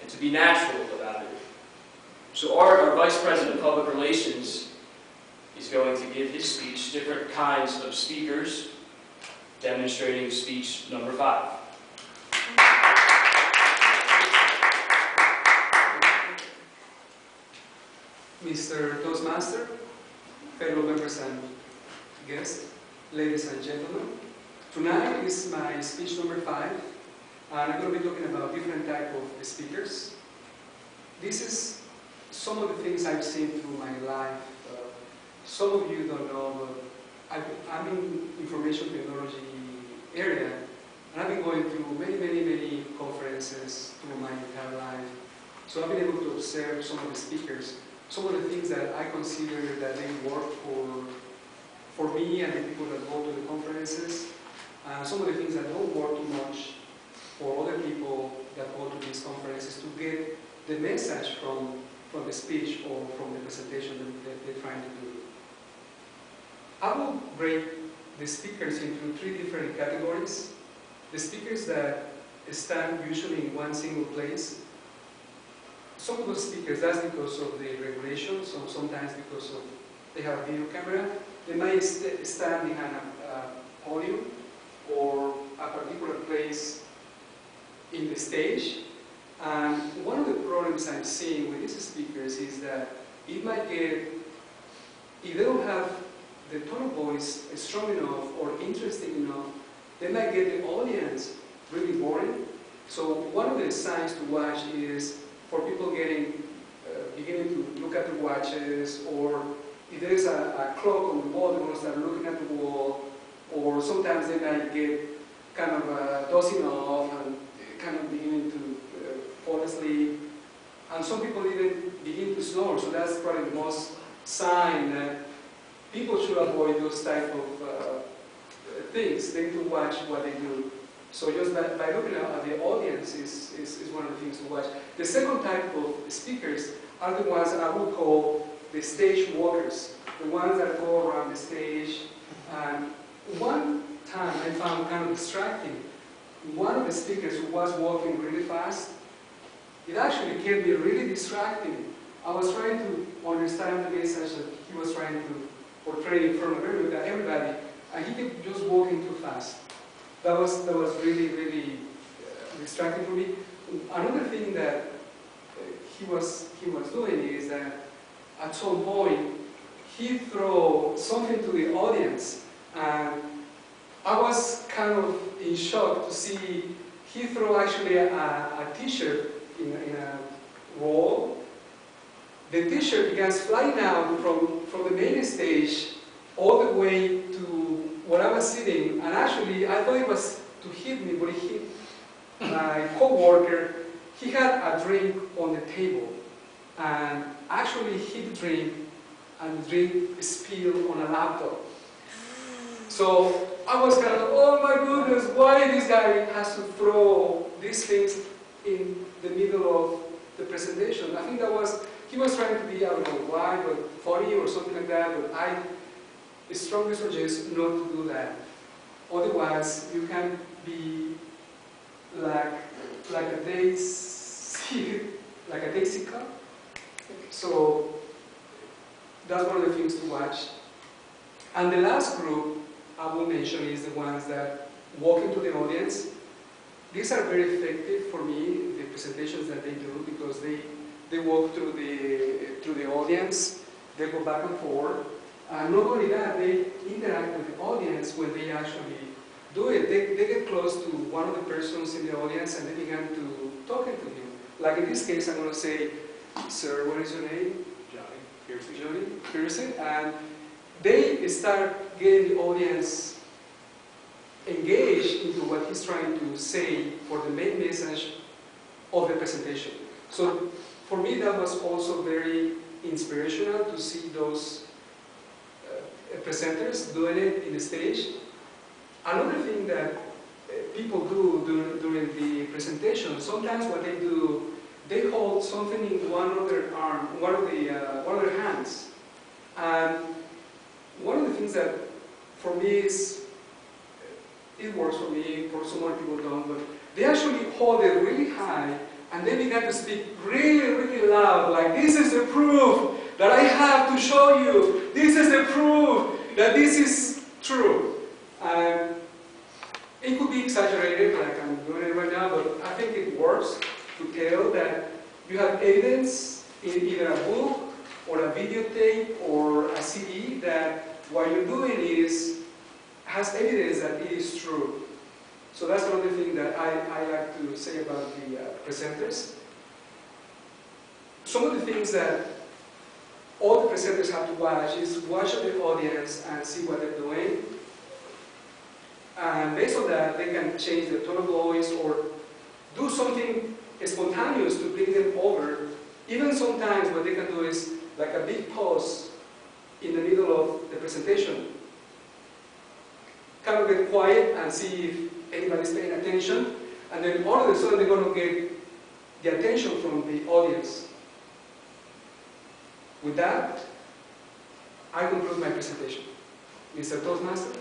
and to be natural about it. So Art, our Vice President of Public Relations, is going to give his speech, different kinds of speakers, demonstrating speech number 5. Mr. Toastmaster, fellow members and guests, ladies and gentlemen, tonight is my speech number 5, and I'm going to be talking about different type of speakers. This is some of the things I've seen through my life. Some of you don't know, but I'm in information technology area, and I've been going through many conferences through my entire life. So I've been able to observe some of the speakers, some of the things that I consider that they work for me and the people that go to the conferences, and some of the things that don't work too much for other people that go to these conferences to get the message from the speech or from the presentation that they're trying to do. I will break the speakers into 3 different categories. The speakers that stand usually in one single place. Some of those speakers, that's because of the regulations, or sometimes because of they have a video camera. They might stand behind a podium or a particular place in the stage. And one of the problems I'm seeing with these speakers is that it might get, if they don't have the tone of voice strong enough or interesting enough, they might get the audience really boring. So one of the signs to watch is for people beginning to look at their watches, or if there's a clock on the wall, they're going to start looking at the wall, or sometimes they might get kind of dozing off and kind of beginning to fall asleep. And some people even begin to snore, so that's probably the most sign that people should avoid those type of things. They need to watch what they do. So just by looking at the audience is one of the things to watch. The second type of speakers are the ones I would call the stage walkers, the ones that go around the stage. And one time I found kind of distracting. One of the speakers who was walking really fast, it actually can be really distracting. I was trying to understand the message that he was trying to portray in front of everybody, and he kept just walking too fast. That was really distracting for me. Another thing that he was doing is that at some point he threw something to the audience, and I was kind of in shock to see he threw actually a T-shirt in a wall. The T-shirt began flying out from the main stage all the way to where I was sitting, and actually I thought it was to hit me, but it hit my co-worker. He had a drink on the table, and actually hit the drink, and the drink spilled on a laptop. So I was kind of, oh my goodness, why this guy has to throw these things in the middle of the presentation? I think he was trying to be, I don't know why, but funny or something like that, but I strongly suggest not to do that. Otherwise, you can be like a daisy cup. So that's one of the things to watch. And the last group I will mention is the ones that walk into the audience. These are very effective for me, the presentations that they do, because they walk through the audience, they go back and forth. Not only that, they interact with the audience when they actually do it. They get close to one of the persons in the audience and they begin to talking to him. Like in this case, I'm going to say, "Sir, what is your name?" Johnny Pearson. Johnny Pearson. And they start getting the audience engaged into what he's trying to say for the main message of the presentation. So for me, that was also very inspirational to see those presenters doing it in the stage. Another thing that people do during the presentation, sometimes what they do, they hold something in one of their arm, one of their hands. And one of the things that for me is, it works for me, for some other people don't, but they actually hold it really high And they began to speak really, really loud, like, this is the proof that I have to show you. This is the proof that this is true. It could be exaggerated, like I'm doing it right now, but I think it works to tell that you have evidence in either a book or a videotape or a CD that what you're doing has evidence that it is true. So that's another thing that I like to say about the presenters. Some of the things that all the presenters have to watch is watch the audience and see what they're doing. And based on that, they can change their tone of voice or do something spontaneous to bring them over. Even sometimes what they can do is like a big pause in the middle of the presentation. Kind of get quiet and see if anybody's paying attention, and then all of a sudden they're going to get the attention from the audience. With that, I conclude my presentation. Mr. Toastmaster.